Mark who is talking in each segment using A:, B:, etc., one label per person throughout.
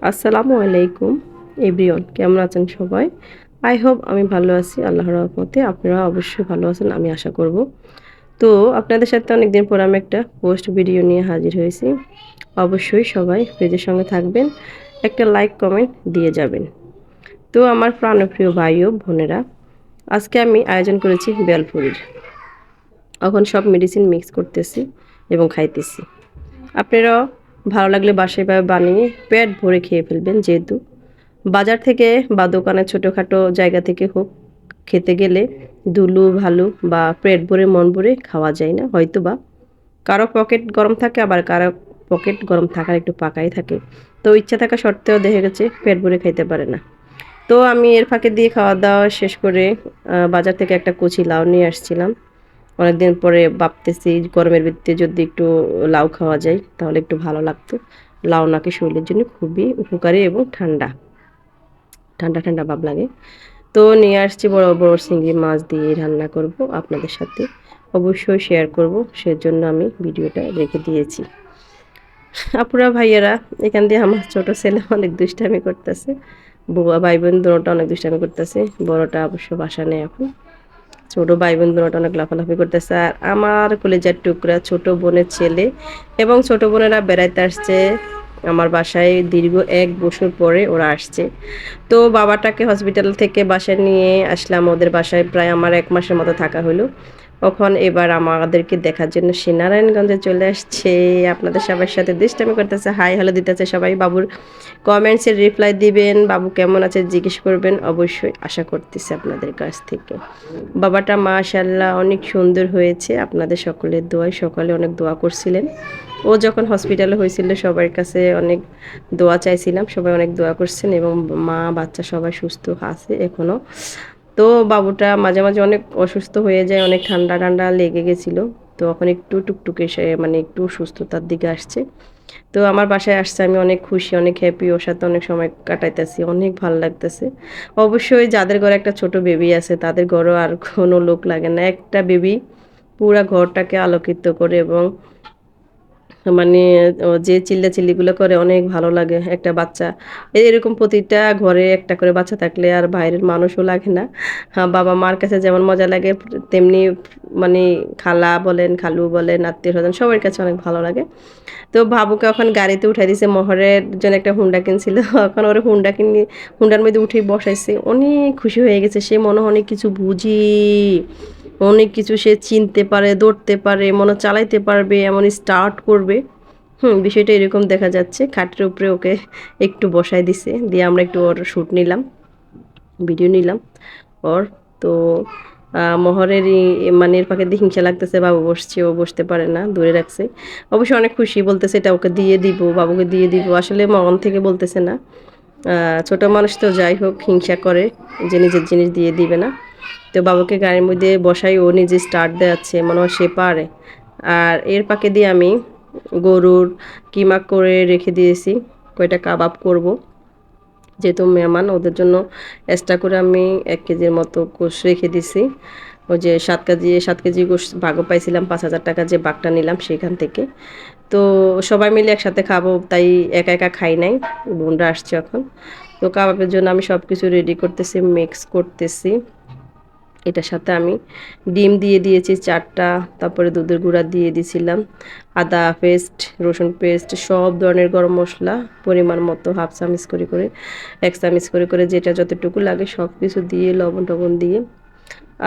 A: আসসালামু আলাইকুম এভরিওয়ান, কেমন আছেন সবাই? আই হোপ আমি ভালো আছি আল্লাহর রহমতে। আপনারা অবশ্যই ভালো আছেন আমি আশা করব। তো আপনাদের সাথে অনেকদিন পর আমি একটা পোস্ট ভিডিও নিয়ে হাজির হয়েছি। অবশ্যই সবাই পেজের সঙ্গে থাকবেন, একটা লাইক কমেন্ট দিয়ে যাবেন। তো আমার প্রাণপ্রিয় ভাই ও বোনেরা, আজকে আমি আয়োজন করেছি বেলপুরির। এখন সব মেডিসিন মিক্স করতেছি এবং খাইতেছি। আপনারাও ভালো লাগলে বাসায় বানিয়ে পেট ভরে খেয়ে ফেলবেন, যেহেতু বাজার থেকে বা দোকানে ছোটোখাটো জায়গা থেকে হোক খেতে গেলে দুলু ভালু বা পেট ভরে মন ভরে খাওয়া যায় না হয়তো বা কারো পকেট গরম থাকে, আবার কারো পকেট গরম থাকার একটু পাকাই থাকে। তো ইচ্ছা থাকা সত্ত্বেও দেখা গেছে পেট ভরে খাইতে পারে না। তো আমি এর ফাঁকে দিয়ে খাওয়া দাওয়া শেষ করে বাজার থেকে একটা কচি লাউ নিয়ে আসছিলাম। অনেকদিন পরে ভাবতেছি গরমের ভিত্তিতে যদি একটু লাউ খাওয়া যায় তাহলে একটু ভালো লাগতো। লাউ নাকি শরীরের জন্য খুবই উপকারী এবং ঠান্ডা ঠান্ডা ঠান্ডা ভাব লাগে। তো নিয়ে আসছি বড় বড় চিংড়ি মাছ দিয়ে রান্না করব, আপনাদের সাথে অবশ্যই শেয়ার করব, সেজন্য আমি ভিডিওটা রেখে দিয়েছি। আপুরা ভাইয়েরা, এখান দিয়ে আমার ছোট ছেলে অনেক দুষ্টামি করতেছে, বুয়া ভাই বোন দুটোটা অনেক দুষ্টামি করতেছে। বড়টা অবশ্য বাসা নেই এখন। ছোট ভাই বোন দুটোটা অনেক লাফালাফি করতেছে। আর আমার কলেজার টুকরা ছোট বোনের ছেলে এবং ছোট বোনেরা বেড়াইতে আসছে আমার বাসায়। দীর্ঘ 1 বছর পরে ওরা আসছে। তো বাবাটাকে হসপিটাল থেকে বাসায় নিয়ে আসলাম ওদের বাসায়, প্রায় আমার 1 মাসের মতো থাকা হলো। তখন এবার আমাদেরকে দেখার জন্য সে নারায়ণগঞ্জে চলে আসছে। আপনাদের সবার সাথে দুষ্টামি করতেছে, হাই হ্যালো দিতেছে। সবাই বাবুর কমেন্টসের রিপ্লাই দিবেন, বাবু কেমন আছে জিজ্ঞেস করবেন, অবশ্যই আশা করতেছি আপনাদের কাছ থেকে। বাবাটা মাশাআল্লাহ অনেক সুন্দর হয়েছে, আপনাদের সকলের দোয়ায়। সকালে অনেক দোয়া করছিলেন। ও যখন হসপিটালে হয়েছিল সবার কাছে অনেক দোয়া চাইছিলাম, সবাই অনেক দোয়া করছেন এবং মা বাচ্চা সবাই সুস্থ আছে এখনও। তো বাবুটা মাঝে মাঝে অনেক অসুস্থ হয়ে যায়, অনেক ঠান্ডা ঠান্ডা লেগে গেছিলো। তো এখন একটু টুকটুকে সে মানে একটু সুস্থতার দিকে আসছে। তো আমার বাসায় আসছে, আমি অনেক খুশি, অনেক হ্যাপি, ওর সাথে অনেক সময় কাটাইতেছি, অনেক ভালো লাগতেছে। অবশ্যই যাদের ঘরে একটা ছোট বেবি আছে তাদের ঘরেও আর কোনো লোক লাগে না। একটা বেবি পুরা ঘরটাকে আলোকিত করে এবং মানে ও যে চিল্লাচিল্লিগুলো করে অনেক ভালো লাগে। একটা বাচ্চা এরকম প্রতিটা ঘরে একটা করে বাচ্চা থাকলে আর বাইরের মানুষও লাগে না। হ্যাঁ, বাবা মার কাছে যেমন মজা লাগে তেমনি মানে খালা বলেন খালু বলেন আত্মীয় স্বজন সবার কাছে অনেক ভালো লাগে। তো বাবুকে এখন গাড়িতে উঠাই দিয়েছে, মহরের জন্য একটা হুন্ডা কিনছিল। এখন ওর হুন্ডার মধ্যে উঠে বসাইছে, অনেক খুশি হয়ে গেছে। সে মনে হয় অনেক কিছু বুঝি, অনেক কিছু সে চিনতে পারে, দৌড়তে পারে, মনে হয় চালাইতে পারবে, এমন স্টার্ট করবে। বিষয়টা এরকম দেখা যাচ্ছে। খাটের উপরে ওকে একটু বসায় দিছে, দিয়ে আমরা একটু ওর শ্যুট নিলাম, ভিডিও নিলাম ওর। তো মহরেরই মানে এর ফাঁকে দিয়ে হিংসা লাগতেছে, বাবু বসছে ও বসতে পারে না, দূরে রাখছে। অবশ্যই অনেক খুশি, বলতেছে এটা ওকে দিয়ে দিব, বাবুকে দিয়ে দিব, আসলে মন থেকে বলতেছে না। ছোট মানুষ তো যাই হোক হিংসা করে যে নিজের জিনিস দিয়ে দিবে না। তো বাবুকে গাড়ির মধ্যে বসাই ও নিজে স্টার্ট দেওয়াচ্ছে, মনে হয় সে পারে। আর এর ফাঁকে দিয়ে আমি গরুর কিমা করে রেখে দিয়েছি, কয়টা কাবাব করব, যেহেতু মেহমান ওদের জন্য এক্সট্রা করে আমি 1 কেজির মতো গোশ রেখে দিছি। ওই যে 7 কেজি গোশ ভাগও পাইছিলাম, 5,000 টাকা যে বাগটা নিলাম সেখান থেকে। তো সবাই মিলে একসাথে খাবো, তাই একা একা খাই নাই, বোনরা আসছে এখন। তো কাবাবের জন্য আমি সব কিছু রেডি করতেছি, মিক্স করতেছি। এটার সাথে আমি ডিম দিয়ে দিয়েছি 4টা, তারপরে দুধের গুঁড়া দিয়ে দিয়েছিলাম, আদা পেস্ট, রসুন পেস্ট, সব ধরনের গরম মশলা পরিমাণ মতো হাফ চামচ করে করে 1 চামচ করে করে যেটা যতটুকু লাগে সব কিছু দিয়ে লবণ টবণ দিয়ে।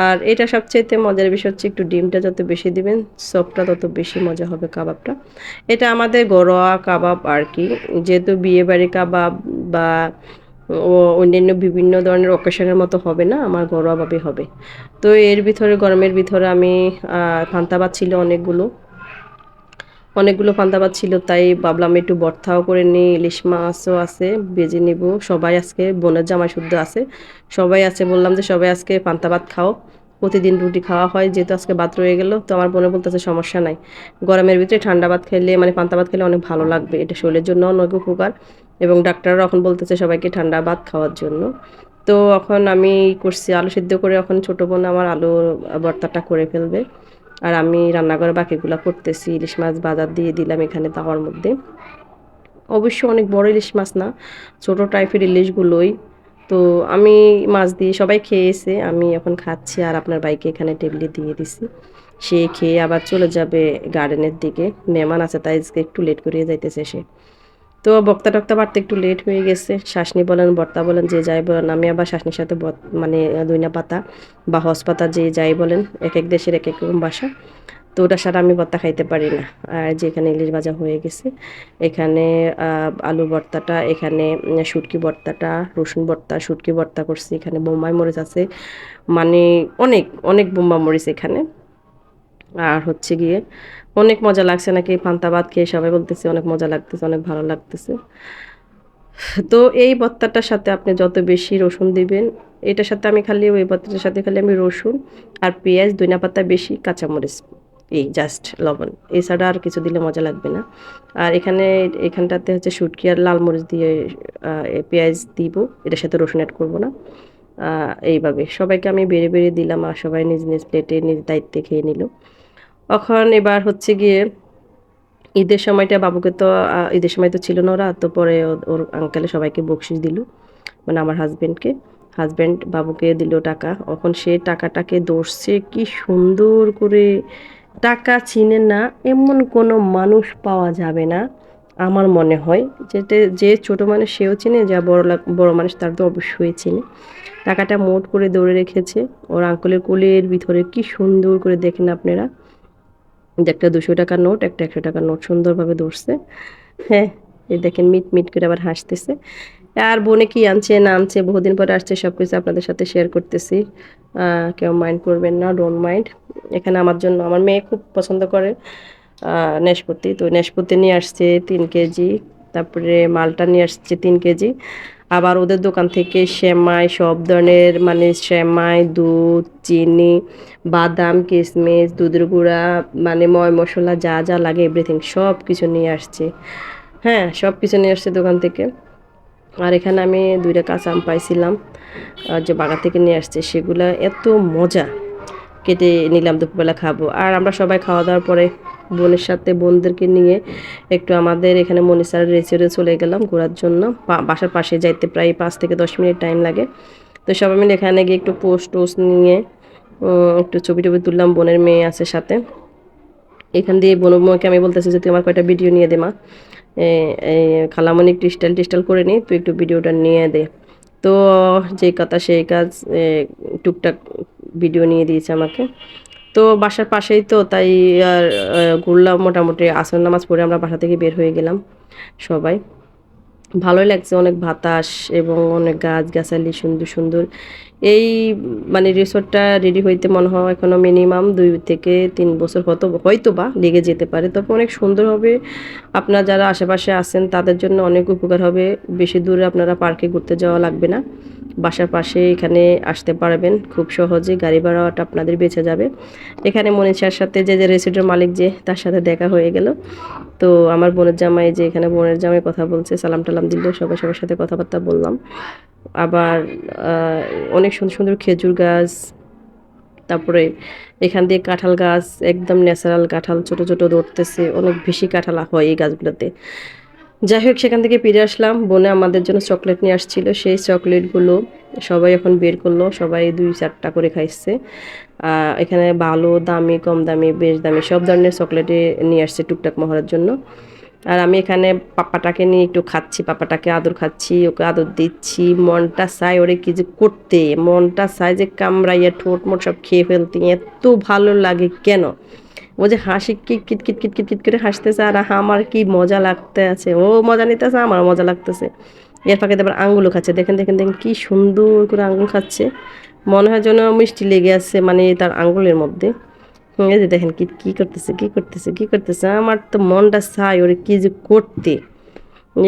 A: আর এটা সবচেয়ে মজার বিষয় হচ্ছে একটু ডিমটা যত বেশি দিবেন সফটটা তত বেশি মজা হবে কাবাবটা। এটা আমাদের ঘরোয়া কাবাব আর কি, যেহেতু বিয়েবাড়ি কাবাব বা অন্যান্য বিভিন্ন ধরনের অকেশনের মতো হবে না, আমার ঘরোয়াভাবে হবে। তো এর ভিতরে গরমের ভিতরে আমি পান্তা ভাত ছিল অনেকগুলো, অনেকগুলো পান্তা ভাত ছিল, তাই ভাবলাম একটু ভর্তাও করে নিই, ইলিশ মাছও আছে ভেজে নিব। সবাই আজকে বোনের জামাই শুদ্ধ আছে, সবাই আছে, বললাম যে সবাই আজকে পান্তা ভাত খাও, প্রতিদিন রুটি খাওয়া হয়, যেহেতু আজকে ভাত রয়ে গেল। তো আমার বোনে বলতেছে সমস্যা নাই, গরমের ভিতরে ঠান্ডা ভাত খেলে মানে পান্তা ভাত খেলে অনেক ভালো লাগবে, এটা শরীরের জন্য অনেক উপকার। এবং ডাক্তাররা এখন বলতেছে সবাইকে ঠান্ডা ভাত খাওয়ার জন্য। তো এখন আমি করছি আলু সিদ্ধ করে, এখন ছোটো বোন আমার আলু ভর্তাটা করে ফেলবে। আর আমি রান্নাঘরে বাকিগুলো করতেছি, ইলিশ মাছ বাজার দিয়ে দিলাম এখানে তাওয়ার মধ্যে। অবশ্য অনেক বড় ইলিশ মাছ না, ছোট টাইপের ইলিশগুলোই। তো আমি মাছ দিয়ে সবাই খেয়েছে, আমি এখন খাচ্ছি আর আপনার বাইকে এখানে টেবিলে দিয়ে দিছি। সে খেয়ে আবার চলে যাবে গার্ডেনের দিকে, মেহমান আছে তাই আজকে একটু লেট করিয়ে যাইতেছে সে। তো বক্তা টক্তা বাড়তে একটু লেট হয়ে গেছে, শাসনি বলেন ভর্তা বলেন যে যাই বলেন, আমি আবার শাসনির সাথে মানে দইনা পাতা বা হস পাতা যে যাই বলেন, এক এক দেশের এক এক রকম ভাষা। তো ওটা ছাড়া আমি ভর্তা খাইতে পারি না। আর যে এখানে ইলিশ ভাজা হয়ে গেছে, এখানে আলু ভর্তাটা, এখানে শুটকি ভর্তাটা, রসুন ভর্তা, শুটকি ভর্তা করছি, এখানে বোম্বাই মরিচ আছে, মানে অনেক অনেক বোম্বা মরিচ এখানে। আর হচ্ছে গিয়ে অনেক মজা লাগছে, নাকি পান্তা ভাত খেয়ে সবাই বলতেছে অনেক মজা লাগতেছে, অনেক ভালো লাগতেছে। তো এই ভর্তাটার সাথে আপনি যত বেশি রসুন দিবেন, এটার সাথে আমি খালি ওই ভর্তাটার সাথে খালি আমি রসুন আর পেঁয়াজ, ধনিয়া পাতা বেশি, কাঁচামরিচ, এই জাস্ট লবণ, এছাড়া আর কিছু দিলে মজা লাগবে না। আর এখানটাতে হচ্ছে শুটকি আর লাল মরিচ দিয়ে পেঁয়াজ দিব, এটার সাথে রসুন অ্যাড করবো না। এইভাবে সবাইকে আমি বেড়ে বেড়ে দিলাম আর সবাই নিজ নিজ প্লেটে নিজ দায়িত্বে খেয়ে নিল। এখন এবার হচ্ছে গিয়ে ঈদের সময়টা বাবুকে তো ঈদের সময় তো ছিল না ওরা, তো পরে ওর আঙ্কেলে সবাইকে বকশিস দিল, মানে আমার হাজব্যান্ড বাবুকে দিল টাকা। এখন সে টাকাটাকে ধরছে কি সুন্দর করে, টাকা চিনে না এমন কোনো মানুষ পাওয়া যাবে না আমার মনে হয়। যেটা যে ছোট মানুষ সেও চিনে, যা বড় মানুষ তার তো অবশ্যই চিনে। টাকাটা মোট করে ধরে রেখেছে ওর আঙ্কেলের কোলের ভিতরে, কি সুন্দর করে দেখেন আপনারা, যে একটা 200 টাকার নোট, একটা 100 টাকার নোট সুন্দরভাবে ধরছে। হ্যাঁ, এই দেখেন মিট মিট করে আবার হাসতেছে। আর বোনে কি আনছে না আনছে, বহুদিন পরে আসছে, সব কিছু আপনাদের সাথে শেয়ার করতেছি। কেউ মাইন্ড করবেন না, ডোন্ট মাইন্ড। এখানে আমার জন্য, আমার মেয়ে খুব পছন্দ করে নেশপতি, তো নেশপতি নিয়ে আসছে 3 কেজি, তারপরে মালটা নিয়ে আসছে 3 কেজি। আবার ওদের দোকান থেকে সেমাই, সব ধরনের মানে সেমাই, দুধ, চিনি, বাদাম, কিশমিশ, দুধের গুঁড়া, মানে ময় মশলা যা যা লাগে এভরিথিং সব কিছু নিয়ে আসছে। হ্যাঁ, সব কিছু নিয়ে আসছে দোকান থেকে। আর এখানে আমি 2টা কাঁচা আম পাইছিলাম, যে বাগান থেকে নিয়ে আসছে, সেগুলো এত মজা, কেটে নিলাম দুপুরবেলা খাবো। আর আমরা সবাই খাওয়া দাওয়ার পরে বোনের সাথে বোনদেরকে নিয়ে একটু আমাদের এখানে মনীষার রেস্টুরেন্টে চলে গেলাম ঘোরার জন্য। বাসার পাশে যাইতে প্রায় 5 থেকে 10 মিনিট টাইম লাগে। তো সবাই মিলে এখানে গিয়ে একটু পোস্ট টোস্ট নিয়ে একটু ছবি টবি তুললাম, বোনের মেয়ে আছে সাথে। এখান দিয়ে বোনকে আমি বলতেছি যে তুই আমার কয়টা ভিডিও নিয়ে দে মা, খালামণি একটু স্টাইল টিস্টাইল করে নি, তুই একটু ভিডিওটা নিয়ে দে। তো যে কথা সেই কাজ, টুকটাক ভিডিও নিয়ে দিয়েছে আমাকে। তো বাসার পাশেই তো তাই আর ঘুরলাম, মোটামুটি আসর নামাজ পড়ে আমরা বাসা থেকে বের হয়ে গেলাম সবাই। ভালোই লাগছে, অনেক বাতাস এবং অনেক গাছগাছালি সুন্দর সুন্দর। এই মানে রিসোর্টটা রেডি হইতে মনে হয় এখনো মিনিমাম 2 থেকে 3 বছর হয়তো বা লেগে যেতে পারে, তবে অনেক সুন্দর হবে। আপনারা যারা আশেপাশে আছেন তাদের জন্য অনেক উপকার হবে, বেশি দূরে আপনারা পার্কে ঘুরতে যাওয়া লাগবে না, বাসার পাশে এখানে আসতে পারবেন খুব সহজে, গাড়ি ভাড়াটা আপনাদের বেঁচে যাবে। এখানে মনীষার সাথে যে রেসিডেন্টের মালিক, যে তার সাথে দেখা হয়ে গেল। তো আমার বোনের জামাই, যে এখানে বোনের জামাই কথা বলছে, সালাম টালাম দিল, সবাই সবার সাথে কথাবার্তা বললাম। আবার অনেক সুন্দর সুন্দর খেজুর গাছ, তারপরে এখান দিয়ে কাঁঠাল গাছ, একদম ন্যাচারাল কাঁঠাল ছোট ছোট ধরতেছে, অনেক বেশি কাঁঠাল হয় এই গাছগুলোতে। যাই হোক, সেখান থেকে ফিরে আসলাম, বোনে আমাদের জন্য চকলেট নিয়ে আসছিল, সেই চকলেটগুলো সবাই এখন বের করলো, সবাই 2-4টা করে খাইছে। এখানে ভালো দামি, কম দামি, বেশ দামি সব ধরনের চকলেটে নিয়ে আসছে টুকটাক মহড়ার জন্য। আর আমি এখানে পাপাটাকে নিয়ে একটু খাচ্ছি, পাপাটাকে আদর খাচ্ছি, ওকে আদর দিচ্ছি, মনটা চায় ওরে কি যে করতে, মনটা চায় যে কামড়াইয়া ঠোঁট মোট সব খেয়ে ফেলতে, এত ভালো লাগে কেন। ও যে হাসি কি kit kit kit kit kit করে হাসতেছে, আর আমার কি মজা লাগতে আছে, ও মজা নিতেছে, আমার মজা লাগতেছে। এর ফাঁকে আবার আঙ্গুলও খাচ্ছে, দেখেন দেখেন দেখেন কি সুন্দর করে আঙ্গুল খাচ্ছে, মনে হয় যেন মিষ্টি লেগে আছে মানে তার আঙ্গুলের মধ্যে। এই যে দেখেন কি কি করতেছে, কি করতেছে, কি করতেছে, আমার তো মনটা চায় ওরে কি যে করতে।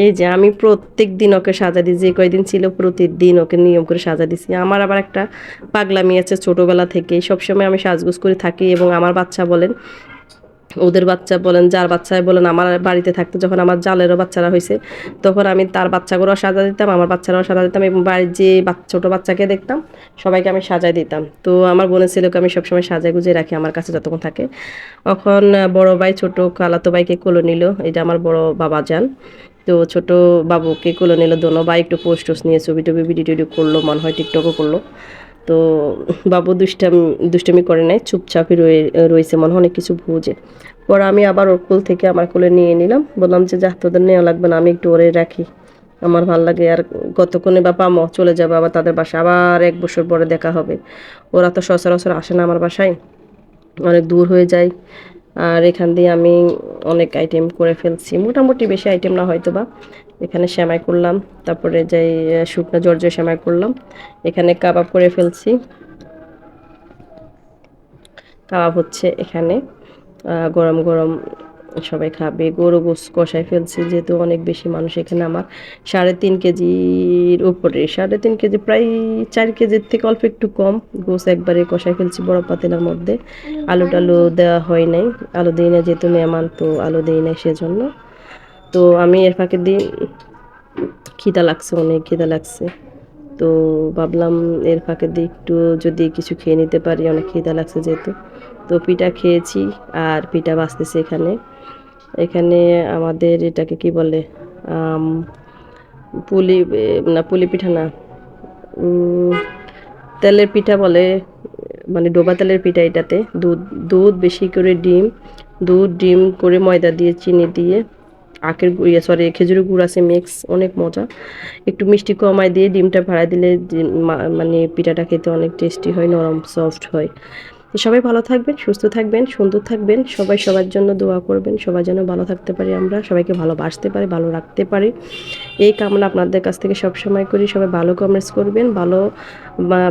A: এই যে আমি প্রত্যেক দিন ওকে সাজা দিই, যে কয়দিন ছিল প্রতিদিন ওকে নিয়ম করে সাজা দিছি। আমার আবার একটা পাগলামি আছে, ছোটোবেলা থেকেই সবসময় আমি সাজগোজ করে থাকি, এবং আমার বাচ্চা বলেন, ওদের বাচ্চা বলেন, যার বাচ্চাই বলেন, আমার বাড়িতে থাকতে যখন আমার জালেরও বাচ্চারা হয়েছে, তখন আমি তার বাচ্চাগুলোও সাজা দিতাম, আমার বাচ্চারাও সাজা দিতাম, এবং বাড়ির যে ছোটো বাচ্চাকে দেখতাম সবাইকে আমি সাজাই দিতাম। তো আমার বোনের ছেলেকে আমি সবসময় সাজায় গুজিয়ে রাখি আমার কাছে যতক্ষণ থাকে। এখন বড় ভাই ছোটো খালাতো ভাইকে কোলে নিল, এটা আমার বড় বাবা যান। তো ছোট বাবুকে কোলে নিল দোনো, বা একটু পোস্ট টোস্ট নিয়ে ছবি টবি ভিডিও টিডিও করলো, মনে হয় টিকটকও করলো। তো বাবু দুষ্টামি করে নাই, চুপচাপই রয়েছে, মনে হয় অনেক কিছু বুঝে। পরে আমি আবার ওর কোল থেকে আমার কোলে নিয়ে নিলাম, বললাম যে যা, তোদের নেওয়া লাগবে না, আমি একটু ওরে রাখি, আমার ভাল লাগে। আর কতক্ষণে বা পামো, চলে যাবো আবার তাদের বাসায়, আবার 1 বছর পরে দেখা হবে। ওরা তো সচরাচর আসে না আমার বাসায়, অনেক দূর হয়ে যায়। আর এখান দিয়ে আমি অনেক আইটেম করে ফেলছি, মোটামুটি বেশি আইটেম না হয়তো বা। এখানে সেমাই করলাম, তারপরে যাই শুকনো জর্জর সেমাই করলাম, এখানে কাবাব করে ফেলছি, কাবাব হচ্ছে এখানে গরম গরম সবাই খাবে। গরু গোস কষাই ফেলছি, যেহেতু অনেক বেশি মানুষ এখানে, আমার 3.5 কেজির উপরে, 3.5 কেজি, প্রায় 4 কেজির থেকে অল্প একটু কম গোস একবারে কষাই ফেলছি বড় পাতিলার মধ্যে। আলু টালু দেওয়া হয় নাই, আলু দিই না যেহেতু মেহমান, তো আলু দিই নাই সেজন্য। তো আমি এর ফাঁকে দিই, খিদা লাগছে, অনেক খিদা লাগছে, তো ভাবলাম এর ফাঁকে দিয়ে একটু যদি কিছু খেয়ে নিতে পারি, অনেক খিদা লাগছে যেহেতু। তো পিঠা খেয়েছি, আর পিঠা বাজতেছে এখানে। এখানে আমাদের এটাকে কি বলে, আম, পুলি না, পুলি পিঠা না, উম, তেলের পিঠা বলে, মানে ডোবা তেলের পিঠা। এটাতে দুধ দুধ বেশি করে ডিম করে ময়দা দিয়ে চিনি দিয়ে আখের ইয়ে সরি খেজুরের গুড় আছে মিক্স, অনেক মজা। একটু মিষ্টি কমায় দিয়ে ডিমটা ভাড়া দিলে মানে পিঠাটা খেতে অনেক টেস্টি হয়, নরম সফট হয়। তো সবাই ভালো থাকবেন, সুস্থ থাকবেন, সুন্দর থাকবেন, সবাই সবার জন্য দোয়া করবেন, সবার জন্য ভালো থাকতে পারি, আমরা সবাইকে ভালোবাসতে পারি, ভালো রাখতে পারি, এই কামনা আপনাদের কাছ থেকে সব সময় করি। সবাই ভালো কমেন্টস করবেন, ভালো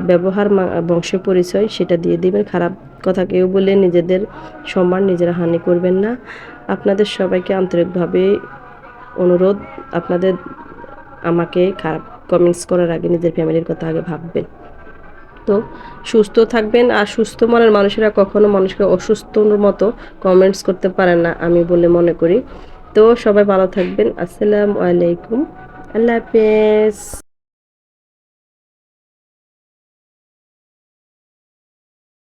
A: ব্যবহার বংশের পরিচয় সেটা দিয়ে দিবেন। খারাপ কথা কেউ বলে নিজেদের সম্মান নিজেরা হানি করবেন না। আপনাদের সবাইকে আন্তরিকভাবে অনুরোধ, আপনাদের আমাকে খারাপ কমেন্টস করার আগে নিজের ফ্যামিলির কথা আগে ভাববেন। তো সুস্থ থাকবেন, আর সুস্থ মনের মানুষেরা কখনো মানুষকে অসুস্থর মতো কমেন্টস করতে পারেন না, আমি বলে মনে করি। তো সবাই ভালো থাকবেন, আসসালামু আলাইকুম, আল্লাহ হাফেজ।